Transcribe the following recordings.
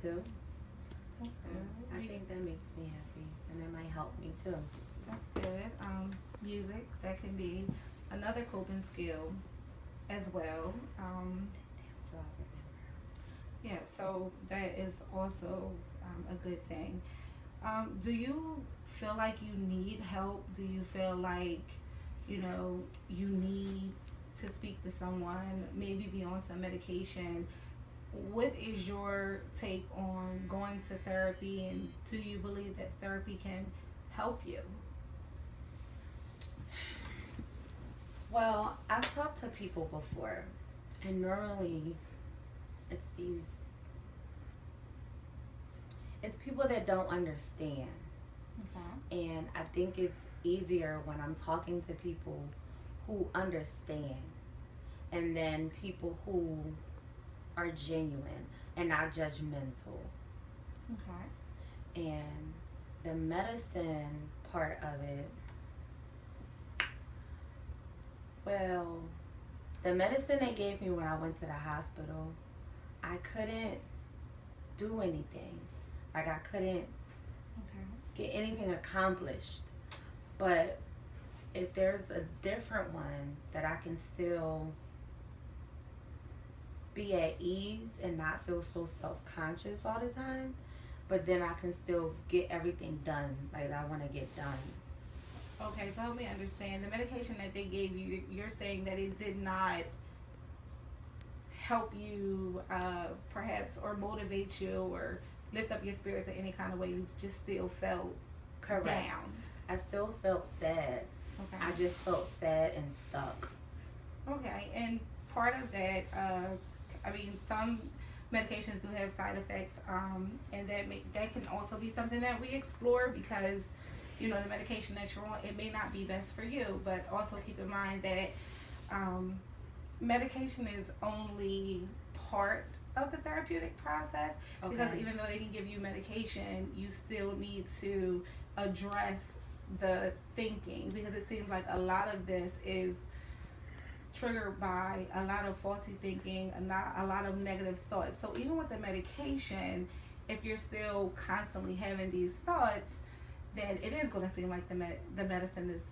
too. That's So I good. think that makes me happy, and it might help me too. That's good. Music, that can be another coping skill as well. So I Yeah, so that is also a good thing. Do you feel like you need help? Do you feel like, you need to speak to someone, maybe be on some medication? What is your take on going to therapy, and do you believe that therapy can help you? Well, I've talked to people before, and normally it's these it's people that don't understand. Okay. And I think it's easier when I'm talking to people who understand, and then people who are genuine and not judgmental. Okay. And the medicine part of it, well, the medicine they gave me when I went to the hospital, I couldn't do anything. Like, I couldn't Okay. get anything accomplished. But if there's a different one that I can still be at ease and not feel so self conscious all the time, but then I can still get everything done like I want to get done. Okay, so help me understand. The medication that they gave you, you're saying that it did not help you, perhaps, or motivate you, or lift up your spirits in any kind of way. You just still felt Correct. down. I still felt sad. Okay. I just felt sad and stuck. Okay, and part of that, some medications do have side effects, and that can also be something that we explore, because the medication that you're on, it may not be best for you. But also keep in mind that um, medication is only part of the therapeutic process, because Okay. even though they can give you medication, you still need to address the thinking, because it seems like a lot of this is triggered by a lot of faulty thinking, a lot of negative thoughts. So even with the medication, if you're still constantly having these thoughts, then it is going to seem like the medicine is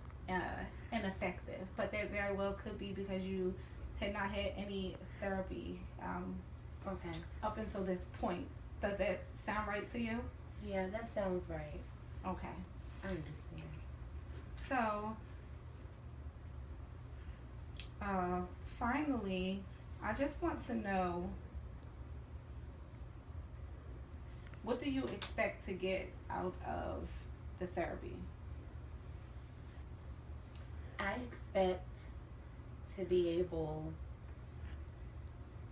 ineffective. But that very well could be because you had not had any therapy Okay. up until this point. Does that sound right to you? Yeah, that sounds right. Okay. I understand. So, uh, finally, I just want to know, what do you expect to get out of the therapy? I expect to be able,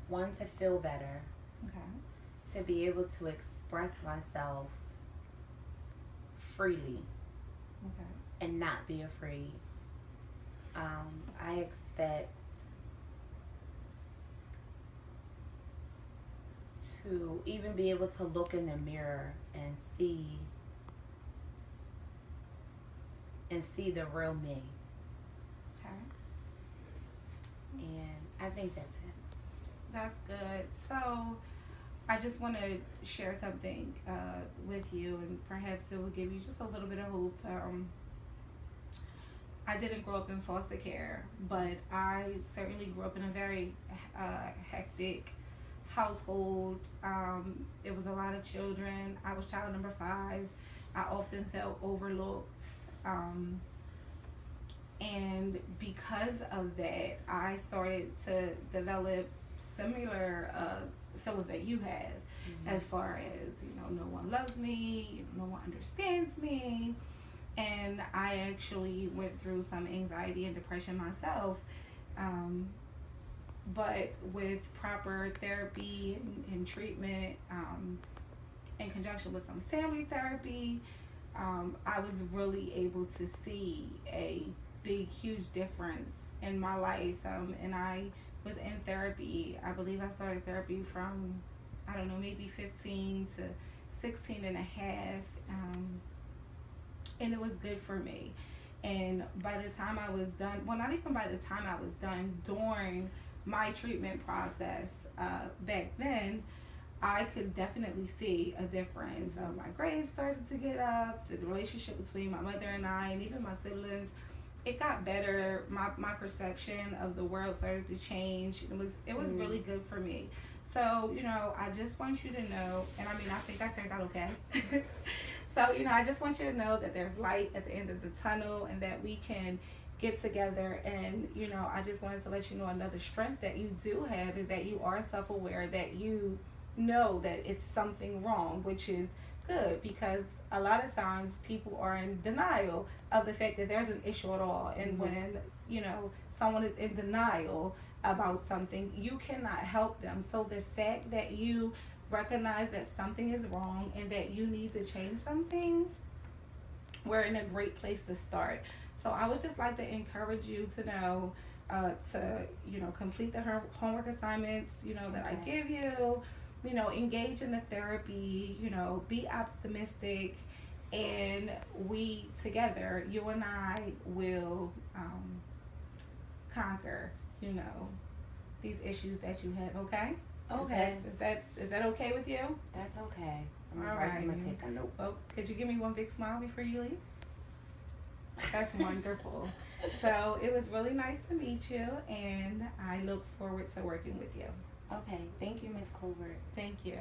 one, to feel better, Okay. to be able to express myself freely Okay. and not be afraid. I expect to even be able to look in the mirror and see the real me. Okay. And I think that's it. That's good. So, I just want to share something with you, and perhaps it will give you just a little bit of hope. I didn't grow up in foster care, but I certainly grew up in a very hectic household. It was a lot of children. I was child number five. I often felt overlooked. Um, and because of that, I started to develop similar feelings that you have, as Mm-hmm. far as, no one loves me, no one understands me. And I actually went through some anxiety and depression myself. Um, but with proper therapy and treatment, in conjunction with some family therapy, I was really able to see a big, huge difference in my life. And I was in therapy. I believe I started therapy from, I don't know, maybe 15 to 16 and a half. And it was good for me. And by the time I was done, well, not even by the time I was done, during my treatment process back then, I could definitely see a difference. My grades started to get up, the relationship between my mother and I, and even my siblings, it got better. My perception of the world started to change. It was really good for me. So, I just want you to know, and I mean, I think I turned out okay. So, I just want you to know that there's light at the end of the tunnel and that we can get together. And, I just wanted to let you know another strength that you do have is that you are self aware, that you know that it's something wrong, which is good because a lot of times people are in denial of the fact that there's an issue at all. And when, someone is in denial about something, you cannot help them. So the fact that you recognize that something is wrong and that you need to change some things, we're in a great place to start. So I would just like to encourage you to know to complete the homework assignments that I give you, engage in the therapy, be optimistic, and we together, you and I will conquer these issues that you have. Okay. Okay. Is that okay with you? That's okay. All right. I'm gonna take a note. Well, could you give me one big smile before you leave? That's wonderful. So it was really nice to meet you, and I look forward to working with you. Okay. Thank you, Miss Colbert. Thank you.